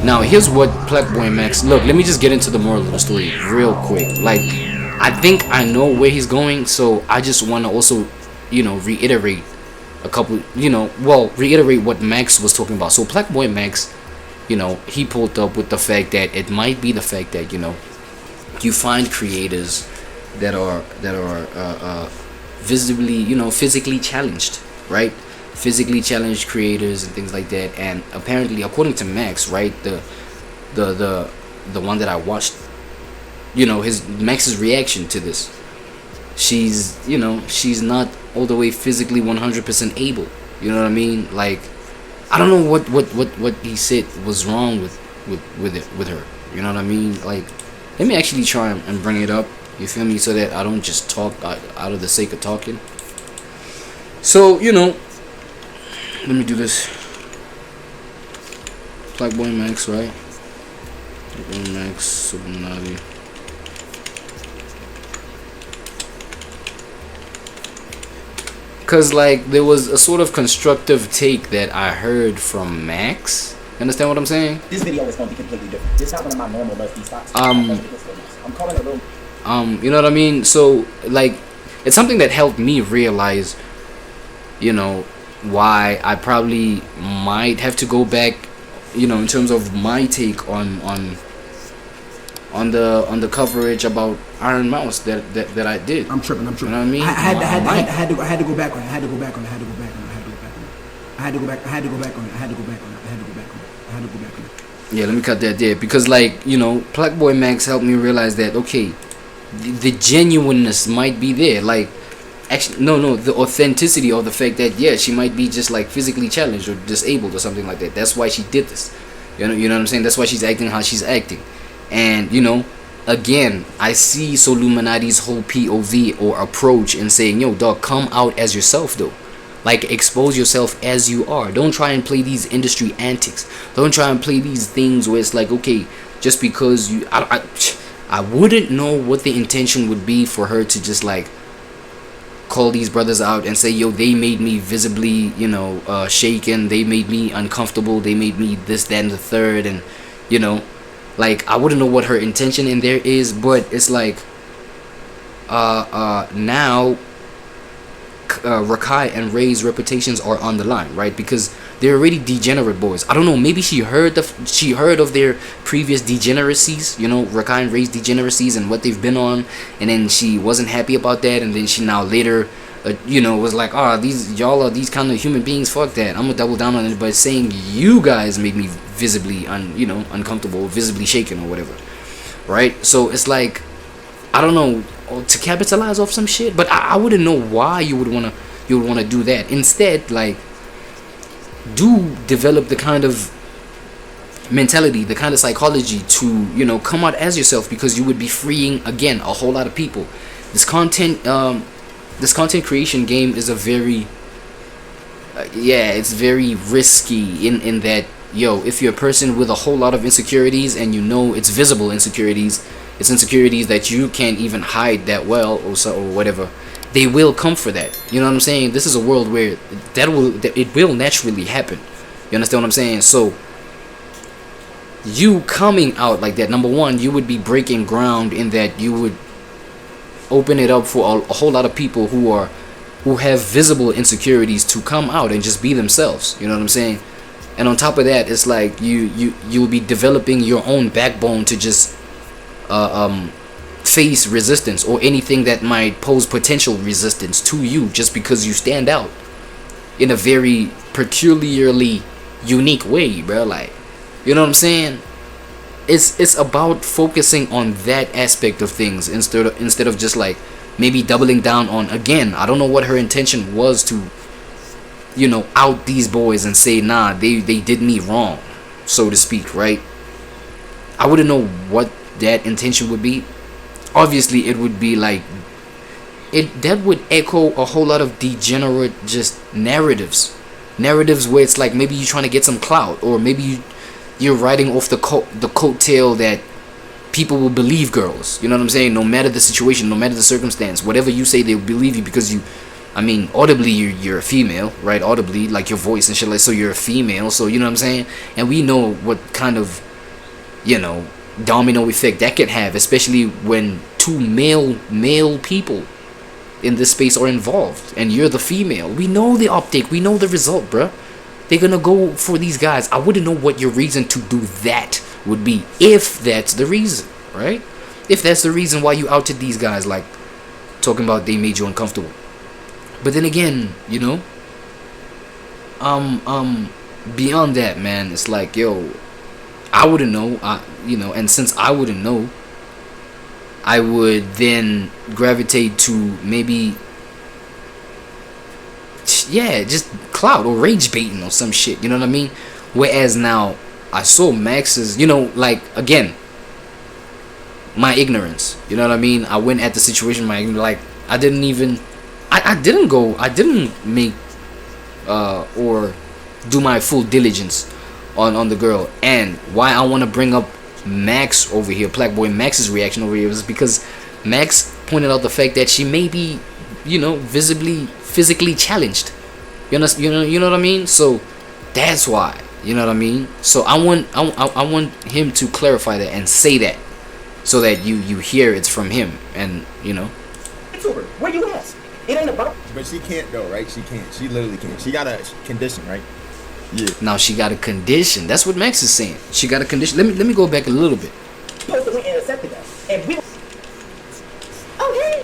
Now here's what Playboy Max. Look, let me just get into the moral of the story real quick. Like, I think I know where he's going, so I just want to also, reiterate a couple, reiterate what Max was talking about. So Playboy Max, he pulled up with the fact that it might be the fact that you find creators that are visibly, physically challenged, right? Physically challenged creators and things like that. And apparently, according to Max, right, the one that I watched, Max's reaction to this, she's not all the way physically 100% able. You know what I mean? Like, I don't know what he said was wrong with her. You know what I mean? Like, let me actually try and bring it up. You feel me? So that I don't just talk out of the sake of talking. So, let me do this. Playboy Max, right? Playboy Max, Subnati. Cause like there was a sort of constructive take that I heard from Max. You understand what I'm saying? This video is gonna be completely different. This is not one of my normal Let's Be Stocks. I'm calling it real. You know what I mean? So like, it's something that helped me realize, why I probably might have to go back, in terms of my take on the coverage about Iron Mouse that I did. I'm tripping. You know what I mean? I had to go back on it. I had to go back on it. Yeah, let me cut that there because, like, Playboy Max helped me realize that, okay, the genuineness might be there. Like, actually, no, the authenticity of the fact that, yeah, she might be just, like, physically challenged or disabled or something like that. That's why she did this. You know what I'm saying? That's why she's acting how she's acting. And, again, I see Soluminati's whole POV or approach in saying, yo, dog, come out as yourself, though. Like, expose yourself as you are. Don't try and play these industry antics. Don't try and play these things where it's like, okay, just because you... I wouldn't know what the intention would be for her to just, like, call these brothers out and say, yo, they made me visibly, shaken. They made me uncomfortable. They made me this, that, and the third. And, like, I wouldn't know what her intention in there is, but it's like, now, Rakai and Ray's reputations are on the line, right? Because they're already degenerate boys. I don't know, maybe she heard of their previous degeneracies, Rakai and Ray's degeneracies and what they've been on, and then she wasn't happy about that, and then she now later, was like, y'all are these kind of human beings, fuck that, I'm gonna double down on it, but saying you guys made me visibly, uncomfortable, visibly shaken or whatever, right? So it's like, I don't know, to capitalize off some shit, but I wouldn't know why you would wanna do that. Instead, like, do develop the kind of mentality, the kind of psychology to come out as yourself, because you would be freeing, again, a whole lot of people. This content creation game is a very it's very risky in that, yo, if you're a person with a whole lot of insecurities and it's visible insecurities, it's insecurities that you can't even hide that well or whatever, they will come for that. You know what I'm saying? This is a world where it will naturally happen. You understand what I'm saying? So you coming out like that, number one, you would be breaking ground in that you would open it up for a whole lot of people who have visible insecurities to come out and just be themselves. You know what I'm saying? And on top of that, it's like you'll be developing your own backbone to just face resistance or anything that might pose potential resistance to you, just because you stand out in a very peculiarly unique way, bro. Like, you know what I'm saying? It's about focusing on that aspect of things instead of just like maybe doubling down on, again, I don't know what her intention was to out these boys and say, nah, they did me wrong, so to speak, right? I wouldn't know what that intention would be. Obviously it would be like that would echo a whole lot of degenerate just narratives where it's like maybe you're trying to get some clout, or maybe you're riding off the coattail that people will believe girls. You know what I'm saying? No matter the situation, no matter the circumstance, whatever you say, they'll believe you because audibly you're a female, right? Audibly, like your voice and shit, like, so you're a female, so you know what I'm saying? And we know what kind of you know, domino effect that can have, especially when two male people in this space are involved and you're the female. We know the optic, we know the result, bruh. They're gonna go for these guys. I wouldn't know what your reason to do that would be, if that's the reason, right? If that's the reason why you outed these guys, like talking about they made you uncomfortable. But then again, you know, beyond that, man, it's like, yo, I wouldn't know, you know, and since I wouldn't know, I would then gravitate to maybe, yeah, just clout or rage baiting or some shit, you know what I mean? Whereas now, I saw Max's, you know, like, again, my ignorance, you know what I mean? I went at the situation, like, I didn't even, I didn't make, or do my full diligence on the girl. And why I want to bring up Max over here, Black Boy Max's reaction over here, is because Max pointed out the fact that she may be, you know, physically challenged. You know what I mean? So that's why, you know what I mean? So I want him to clarify that and say that, so that you hear it's from him, and you know. Where you at? It ain't about. But she can't though, right? She can't. She literally can't. She got a condition, right? Yeah. Now she got a condition. That's what Max is saying. She got a condition. Let me go back a little bit. Supposed to went and accepted that, and we. Okay.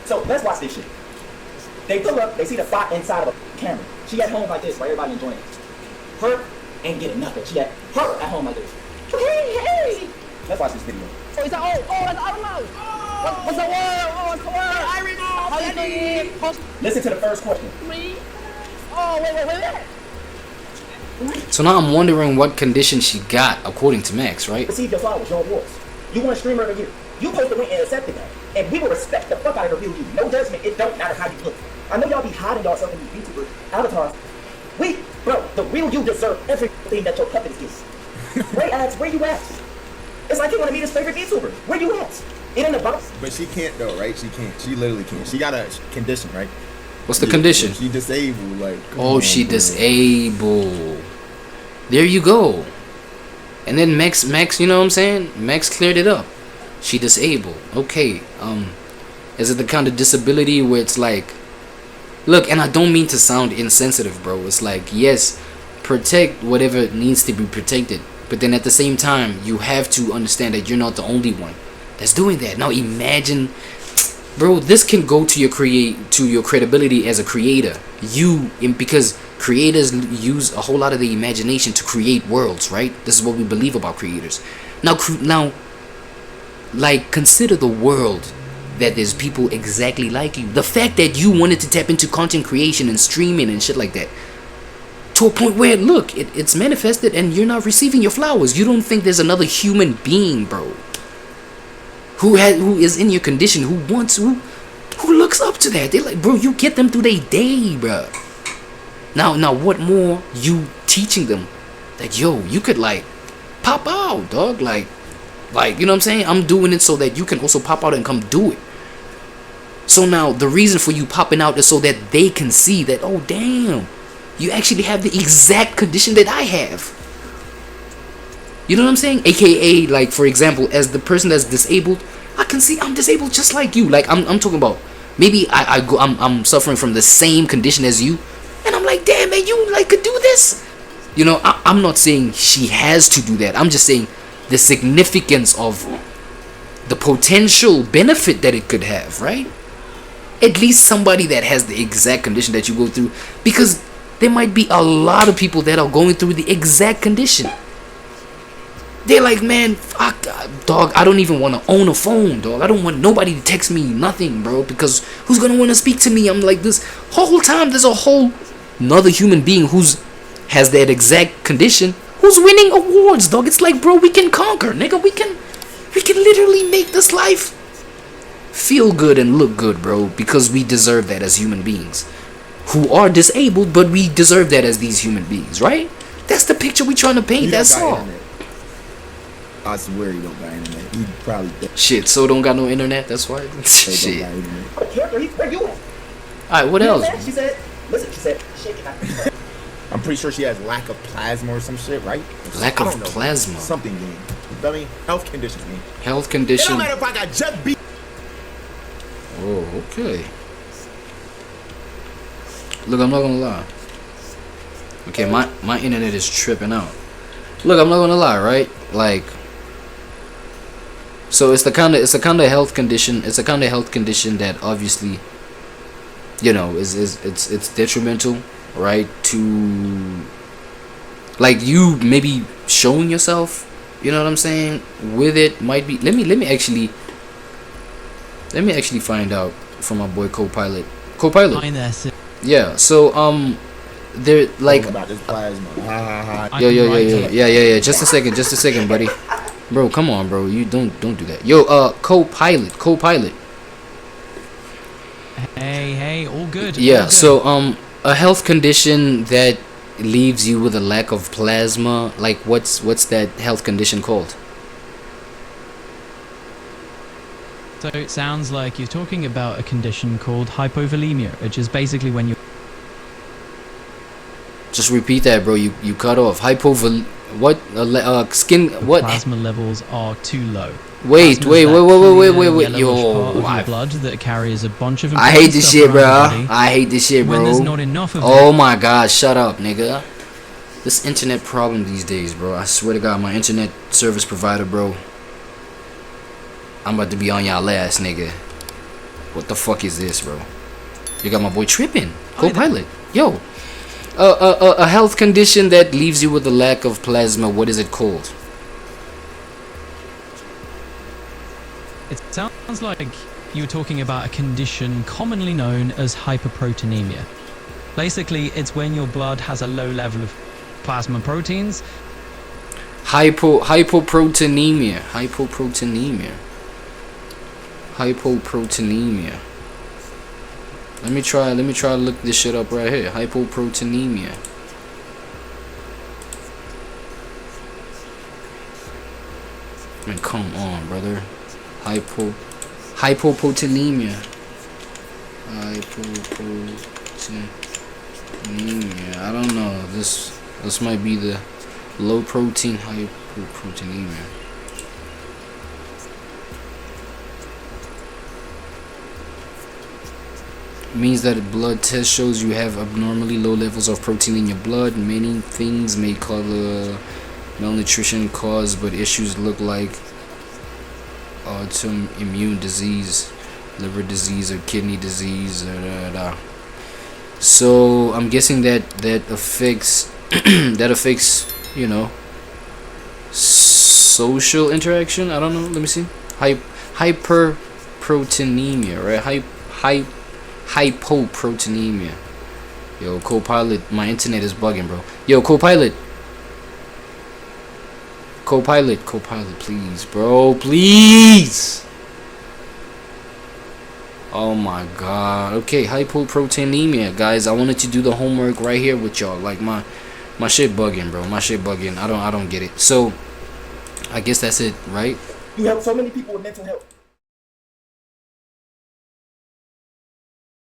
So let's watch this shit. They pull up. They see the bot inside of a camera. She at home like this, right? Everybody enjoying it. Her ain't getting nothing. She at her at home like this. Okay, hey. Let's watch this video. Oh, is that that's I don't know. What's the word? Oh, what's the word? I remember. How you doing? Listen to the first question. Me? Oh, wait. So now I'm wondering what condition she got according to Max, right? Receive your flowers, your awards. You won Streamer of the Year. You supposed to win and accepted that. And we will respect the fuck out of the real you. No judgment. It don't matter how you look. I know y'all be hiding yourself in these YouTubers, avatars. Bro, the real you deserve everything that your puppets get. Ray asks, where you at? It's like you want to meet his favorite VTuber. Where you at? It ain't about. But she can't though, right? She can't. She literally can't. She got a condition, right? What's the condition? She disabled, like. Oh, she disabled. There you go. And then Max, you know what I'm saying? Max cleared it up. She disabled. Okay. Is it the kind of disability where it's like, look, and I don't mean to sound insensitive, bro. It's like, yes, protect whatever needs to be protected. But then at the same time, you have to understand that you're not the only one that's doing that. Now imagine, bro, this can go to your credibility as a creator. Because creators use a whole lot of the imagination to create worlds, right? This is what we believe about creators. Now, like, consider the world that there's people exactly like you. The fact that you wanted to tap into content creation and streaming and shit like that, to a point where, look, it's manifested and you're not receiving your flowers. You don't think there's another human being, bro, who is in your condition, who looks up to that. They're like, bro, you get them through their day, bro. Now what more you teaching them that, yo, you could like pop out, dog, like you know what I'm saying? I'm doing it so that you can also pop out and come do it. So now the reason for you popping out is so that they can see that, oh damn, you actually have the exact condition that I have. You know what I'm saying? AKA, like, for example, as the person that's disabled, I can see I'm disabled just like you. Like, I'm talking about, maybe I'm suffering from the same condition as you, and I'm like, damn, man, you like could do this. You know, I'm not saying she has to do that. I'm just saying the significance of the potential benefit that it could have, right? At least somebody that has the exact condition that you go through, because there might be a lot of people that are going through the exact condition. They're like, man, fuck, dog, I don't even want to own a phone, dog. I don't want nobody to text me nothing, bro, because who's gonna want to speak to me? I'm like, this whole time there's a whole another human being has that exact condition, who's winning awards, dog. It's like, bro, we can conquer, nigga. We can literally make this life feel good and look good, bro, because we deserve that as human beings who are disabled, but we deserve that as these human beings, right? That's the picture we trying to paint. That's all. Internet. I swear you don't got internet. He probably dead. Shit, so don't got no internet. That's why. Shit. Where you at? Alright, what else? She said, listen, she said, shake it out. I'm pretty sure she has lack of plasma or some shit, right? Lack I of don't know. plasma. Something, man. You feel me? Health conditions, man. Health It condition. don't matter if I got just beat. Oh, okay. Look, I'm not gonna lie. Okay, my internet is tripping out. Look, I'm not gonna lie, right? Like, so it's a kind of health condition. It's a kind of health condition that obviously, you know, it's detrimental, right? To like you maybe showing yourself, you know what I'm saying? With it might be. Let me actually find out from my boy co-pilot. Fine there, Sid. Yeah. So they're like. About this plasma. Ha ha ha. Yeah. Just a second, buddy. Bro, come on, bro. You don't do that. Yo, co-pilot. Hey, all good. Yeah. All good. So a health condition that leaves you with a lack of plasma. Like, what's that health condition called? So it sounds like you're talking about a condition called hypovolemia, which is basically when you. Just repeat that, bro. You cut off. What? Skin. What? Plasma levels are too low. Wait. Yellowish Yo, part of your blood that carries a bunch of. I hate this shit, bro. Body. I hate this shit, bro. When there's not enough of Oh my god, shut up, nigga. This internet problem these days, bro. I swear to God, my internet service provider, bro. I'm about to be on y'all ass, nigga. What the fuck is this, bro? You got my boy tripping. Co-pilot. Yo. A health condition that leaves you with a lack of plasma. What is it called? It sounds like you're talking about a condition commonly known as hyperproteinemia. Basically, it's when your blood has a low level of plasma proteins. Hypoproteinemia. Let me try to look this shit up right here. Hypoproteinemia. Man, come on, brother. Hypoproteinemia. Hypoproteinemia. I don't know. This might be the low protein hypoproteinemia. Means that a blood test shows you have abnormally low levels of protein in your blood. Many things may cause malnutrition cause, but issues look like autoimmune disease, liver disease, or kidney disease. So I'm guessing that affects you know, social interaction. I don't know. Let me see. Hyperproteinemia, right? Hypoproteinemia. Yo, co-pilot, my internet is bugging, bro. Yo, co-pilot, please, bro, please. Oh my god. Okay, hypoproteinemia, guys. I wanted to do the homework right here with y'all. Like my shit bugging, bro. My shit bugging. I don't get it. So I guess that's it, right? You help so many people with mental health.